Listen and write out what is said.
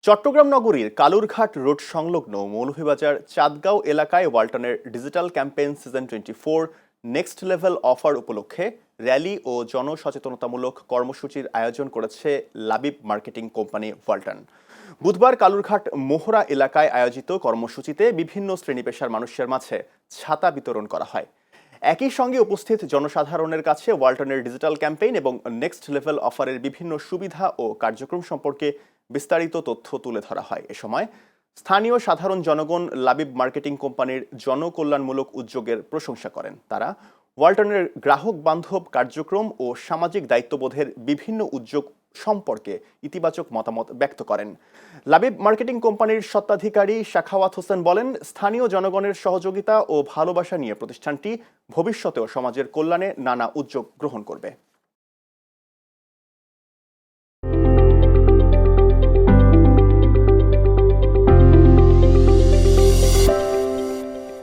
চট্টগ্রাম নগরীর কালুরঘাট রোড সংলগ্ন মৌলভীবাজার চাঁদগাঁও এলাকায় ওয়ালটনের digital campaign season 24 next level offer উপলক্ষে র্যালি ও জনসচেতনতামূলক কর্মসূচির আয়োজন করেছে লাবিব মার্কেটিং কোম্পানি ওয়ালটন। বুধবার কালুরঘাট মোহরা এলাকায় আয়োজিত কর্মসূচিতে বিভিন্ন শ্রেণী পেশার মানুষের মাঝে ছাতা বিতরণ করা হয়। একই সঙ্গে উপস্থিত জনসাধারণের কাছে ওয়ালটনের ডিজিটাল ক্যাম্পেইন এবং নেক্সট লেভেল অফারের বিভিন্ন সুবিধা ও কার্যক্রম সম্পর্কে বিস্তারিত তথ্য তুলে ধরা হয়। এ সময় স্থানীয় সাধারণ জনগণ লাবিব মার্কেটিং কোম্পানির জনকল্যাণমূলক উদ্যোগের প্রশংসা করেন। তারা ওয়ালটনের গ্রাহক বান্ধব কার্যক্রম ও সামাজিক দায়িত্ববোধের বিভিন্ন উদ্যোগ সম্পর্কে ইতিবাচক মতামত ব্যক্ত করেন। লাবিব মার্কেটিং কোম্পানির স্বত্বাধিকারী শাখাওয়াত হোসেন বলেন, স্থানীয় জনগণের সহযোগিতা ও ভালোবাসা নিয়ে প্রতিষ্ঠানটি ভবিষ্যতেও সমাজের কল্যাণে নানা উদ্যোগ গ্রহণ করবে।